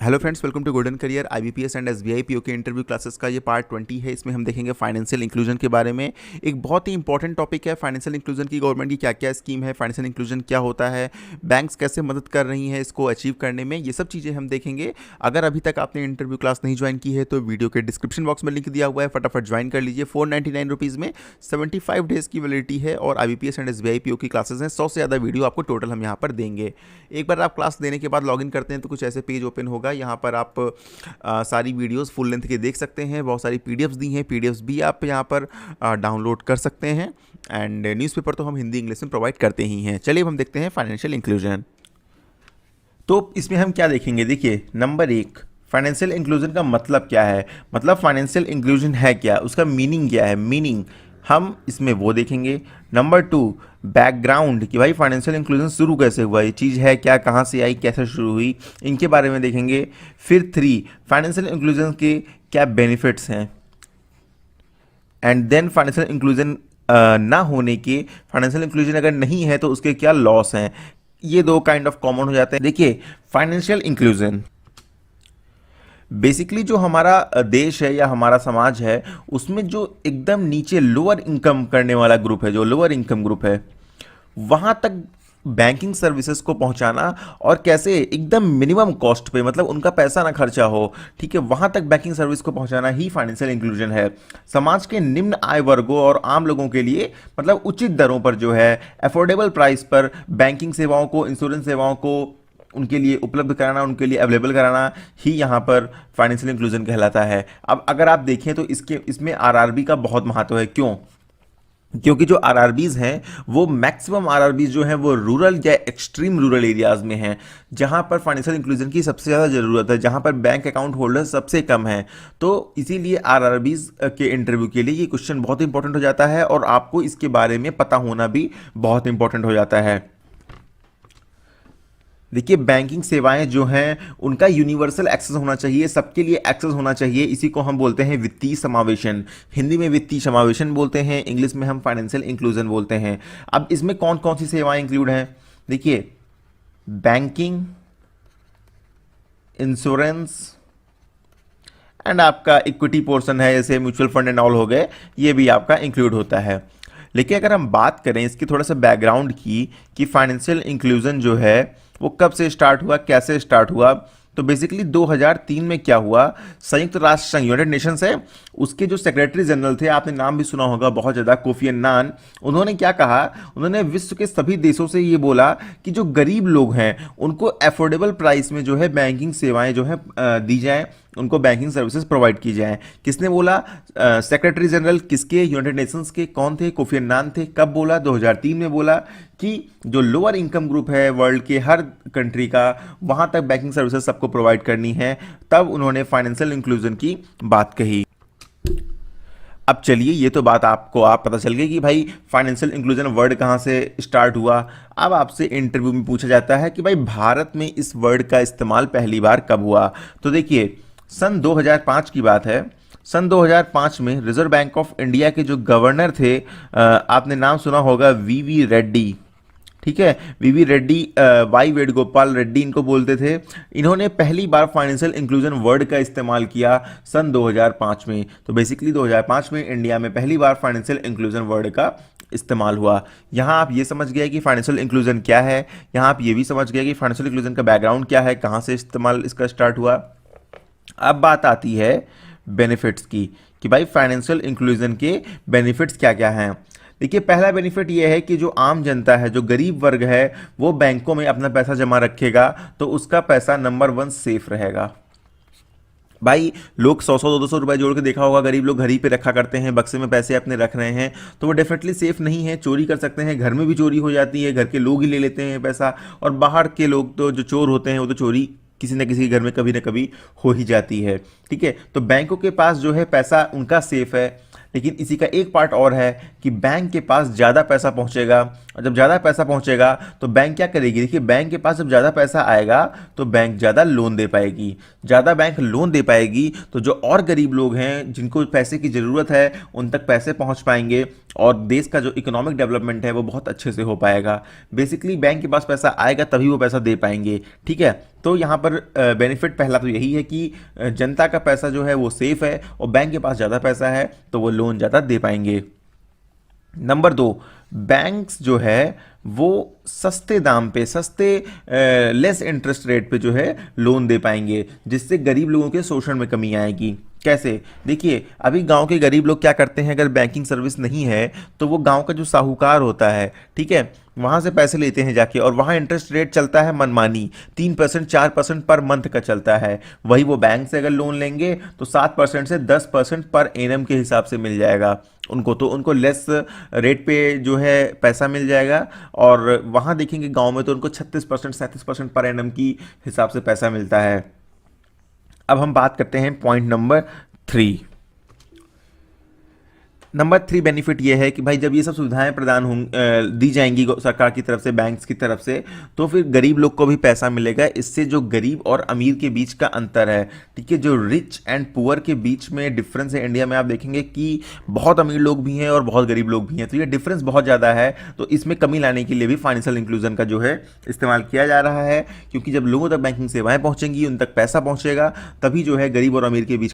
Hello friends, welcome to Golden Career. IBPS and SBI PO के interview classes का ये part 20 है। इसमें हम देखेंगे फाइनेंशियल इंक्लूजन के बारे में। एक बहुत ही इंपॉर्टेंट टॉपिक है फाइनेंशियल इंक्लूजन की। गवर्नमेंट की क्या क्या स्कीम है, फाइनेंशियल इंक्लूजन क्या होता है, बैंक्स कैसे मदद कर रही हैं इसको अचीव करने में, ये सब चीज़ें हम देखेंगे। अगर अभी तक आपने इंटरव्यू क्लास नहीं ज्वाइन की है तो वीडियो के डिस्क्रिप्शन बॉक्स में लिंक दिया हुआ है, फटाफट ज्वाइन कर लीजिए। 499 रुपीज़ में 75 डेज़ की वैलिडिटी है और आईबीपीएस एंड एसबीआई पीओ की क्लासेस हैं। 100 से ज़्यादा वीडियो आपको टोटल हम यहाँ पर देंगे। एक बार आप क्लास देने के बाद लॉगिन करते हैं तो कुछ ऐसे पेज ओपन होगा। यहाँ पर आप सारी वीडियोस फुल लेंथ के देख सकते हैं। बहुत सारी पीडीएफ्स दी हैं, पीडीएफ्स भी आप यहाँ पर डाउनलोड कर सकते हैं। एंड न्यूज़पेपर तो हम हिंदी इंग्लिश में प्रोवाइड करते ही हैं। चलिए अब हम देखते हैं फाइनेंशियल इंक्लूजन। तो इसमें हम क्या देखेंगे, देखिए नंबर एक, फाइनेंशियल इंक्लूजन का मतलब क्या है। मतलब फाइनेंशियल इंक्लूजन है क्या, उसका मीनिंग क्या है, मीनिंग हम इसमें वो देखेंगे। नंबर टू, बैकग्राउंड कि भाई फाइनेंशियल इंक्लूजन शुरू कैसे हुआ, ये चीज़ है क्या, कहाँ से आई, कैसे शुरू हुई, इनके बारे में देखेंगे। फिर थ्री, फाइनेंशियल इंक्लूजन के क्या बेनिफिट्स हैं। एंड देन फाइनेंशियल इंक्लूजन ना होने के, फाइनेंशियल इंक्लूजन अगर नहीं है तो उसके क्या लॉस हैं। ये दो काइंड ऑफ कॉमन हो जाते हैं। देखिए फाइनेंशियल इंक्लूजन बेसिकली जो हमारा देश है या हमारा समाज है, उसमें जो एकदम नीचे लोअर इनकम करने वाला ग्रुप है, जो लोअर इनकम ग्रुप है, वहाँ तक बैंकिंग सर्विसेज को पहुंचाना, और कैसे एकदम मिनिमम कॉस्ट पे, मतलब उनका पैसा ना खर्चा हो, ठीक है, वहां तक बैंकिंग सर्विस को पहुंचाना ही फाइनेंशियल इंक्लूजन है। समाज के निम्न आय वर्गों और आम लोगों के लिए मतलब उचित दरों पर जो है, अफोर्डेबल प्राइस पर बैंकिंग सेवाओं को, इंश्योरेंस सेवाओं को उनके लिए उपलब्ध कराना, उनके लिए अवेलेबल कराना ही यहाँ पर फाइनेंशियल इंक्लूजन कहलाता है। अब अगर आप देखें तो इसमें आरआरबी का बहुत महत्व है। क्यों? क्योंकि जो आरआरबीज हैं, वो मैक्सिमम आरआरबीज जो हैं वो रूरल या एक्सट्रीम रूरल एरियाज में हैं, जहां पर फाइनेंशियल इंक्लूजन की सबसे ज़्यादा ज़रूरत है, जहां पर बैंक अकाउंट होल्डर सबसे कम है। तो इसीलिए आरआरबीज के इंटरव्यू के लिए ये क्वेश्चन बहुत इंपॉर्टेंट हो जाता है और आपको इसके बारे में पता होना भी बहुत इंपॉर्टेंट हो जाता है। देखिए बैंकिंग सेवाएं जो हैं उनका यूनिवर्सल एक्सेस होना चाहिए, सबके लिए एक्सेस होना चाहिए। इसी को हम बोलते हैं वित्तीय समावेशन। हिंदी में वित्तीय समावेशन बोलते हैं, इंग्लिश में हम फाइनेंशियल इंक्लूजन बोलते हैं। अब इसमें कौन कौन सी सेवाएं इंक्लूड हैं, देखिए बैंकिंग, इंश्योरेंस एंड आपका इक्विटी पोर्शन है, जैसे म्यूचुअल फंड एंड ऑल हो गए, ये भी आपका इंक्लूड होता है। लेकिन अगर हम बात करें इसकी थोड़ा सा बैकग्राउंड की, कि फाइनेंशियल इंक्लूजन जो है वो कब से स्टार्ट हुआ, कैसे स्टार्ट हुआ, तो बेसिकली 2003 में क्या हुआ, संयुक्त राष्ट्र संघ, यूनाइटेड नेशंस है, उसके जो सेक्रेटरी जनरल थे, आपने नाम भी सुना होगा बहुत ज़्यादा, कोफी अन्नान, उन्होंने क्या कहा, उन्होंने विश्व के सभी देशों से ये बोला कि जो गरीब लोग हैं उनको अफोर्डेबल प्राइस में जो है बैंकिंग सेवाएं जो है दी जाएं, उनको बैंकिंग सर्विसेज प्रोवाइड की जाएं। किसने बोला? सेक्रेटरी जनरल किसके? यूनाइटेड नेशंस के। कौन थे? कोफी अन्नान थे। कब बोला? 2003 में बोला कि जो लोअर इनकम ग्रुप है वर्ल्ड के हर कंट्री का, वहां तक बैंकिंग सर्विसेज सबको प्रोवाइड करनी है। तब उन्होंने फाइनेंशियल इंक्लूजन की बात कही। अब चलिए, ये तो बात आपको आप पता चल गई कि भाई फाइनेंशियल इंक्लूजन वर्ड कहाँ से स्टार्ट हुआ। अब आपसे इंटरव्यू में पूछा जाता है कि भाई भारत में इस वर्ड का इस्तेमाल पहली बार कब हुआ। तो देखिए सन 2005 की बात है। सन 2005 में रिजर्व बैंक ऑफ इंडिया के जो गवर्नर थे, आपने नाम सुना होगा, वीवी रेड्डी, ठीक है, वीवी रेड्डी, वाई वेणुगोपाल रेड्डी इनको बोलते थे। इन्होंने पहली बार फाइनेंशियल इंक्लूजन वर्ड का इस्तेमाल किया सन 2005 में। तो बेसिकली 2005 में इंडिया में पहली बार फाइनेंशियल इंक्लूजन वर्ड का इस्तेमाल हुआ। यहाँ आप ये समझ गए कि फाइनेंशियल इंक्लूजन क्या है, यहाँ आप ये भी समझ गए कि फाइनेंशियल इंक्लूजन का बैकग्राउंड क्या है, कहाँ से इस्तेमाल इसका स्टार्ट हुआ। अब बात आती है बेनिफिट्स की, कि भाई फाइनेंशियल इंक्लूजन के बेनिफिट्स क्या क्या हैं। देखिए पहला बेनिफिट ये है कि जो आम जनता है, जो गरीब वर्ग है, वो बैंकों में अपना पैसा जमा रखेगा तो उसका पैसा नंबर वन सेफ रहेगा। भाई लोग 100-100 200 रुपए जोड़ के देखा होगा, गरीब लोग घर ही पे रखा करते हैं, बक्से में पैसे अपने रख रहे हैं, तो वो डेफिनेटली सेफ नहीं है, चोरी कर सकते हैं, घर में भी चोरी हो जाती है, घर के लोग ही ले लेते हैं पैसा, और बाहर के लोग तो जो चोर होते हैं वो तो चोरी किसी न किसी घर में कभी ना कभी हो ही जाती है। ठीक है, तो बैंकों के पास जो है पैसा उनका सेफ है। लेकिन इसी का एक पार्ट और है कि बैंक के पास ज़्यादा पैसा पहुंचेगा, और जब ज़्यादा पैसा पहुंचेगा तो बैंक क्या करेगी, देखिए बैंक के पास जब ज़्यादा पैसा आएगा तो बैंक ज़्यादा लोन दे पाएगी। ज़्यादा बैंक लोन दे पाएगी तो जो और गरीब लोग हैं जिनको पैसे की ज़रूरत है उन तक पैसे पहुंच पाएंगे, और देश का जो इकोनॉमिक डेवलपमेंट है वो बहुत अच्छे से हो पाएगा। बेसिकली बैंक के पास पैसा आएगा तभी वो पैसा दे पाएंगे। ठीक है, तो यहाँ पर बेनिफिट पहला तो यही है कि जनता का पैसा जो है वो सेफ है और बैंक के पास ज़्यादा पैसा है तो वो लोन ज़्यादा दे पाएंगे। नंबर दो, बैंक्स जो है वो सस्ते दाम पे, सस्ते लेस इंटरेस्ट रेट पे जो है लोन दे पाएंगे, जिससे गरीब लोगों के शोषण में कमी आएगी। कैसे? देखिए, अभी गांव के गरीब लोग क्या करते हैं, अगर बैंकिंग सर्विस नहीं है तो वो गांव का जो साहूकार होता है, ठीक है, वहां से पैसे लेते हैं जाके, और वहां इंटरेस्ट रेट चलता है मनमानी, 3% 4% पर मंथ का चलता है। वही वो बैंक से अगर लोन लेंगे तो 7% से 10% पर एनम के हिसाब से मिल जाएगा उनको, तो उनको लेस रेट पे जो है पैसा मिल जाएगा। और वहाँ देखेंगे गांव में तो उनको 36% 37% पर एनम की हिसाब से पैसा मिलता है। अब हम बात करते हैं पॉइंट नंबर 3। नंबर 3 बेनिफिट ये है कि भाई जब ये सब सुविधाएं प्रदान दी जाएंगी सरकार की तरफ से, बैंक्स की तरफ से, तो फिर गरीब लोग को भी पैसा मिलेगा। इससे जो गरीब और अमीर के बीच का अंतर है, ठीक है, जो रिच एंड पुअर के बीच में डिफरेंस है इंडिया में, आप देखेंगे कि बहुत अमीर लोग भी हैं और बहुत गरीब लोग भी हैं, तो ये डिफरेंस बहुत ज़्यादा है। तो इसमें कमी लाने के लिए भी फाइनेंशियल इंक्लूजन का जो है इस्तेमाल किया जा रहा है, क्योंकि जब लोगों तक बैंकिंग सेवाएं पहुंचेंगी, उन तक पैसा पहुंचेगा, तभी जो है गरीब और अमीर के बीच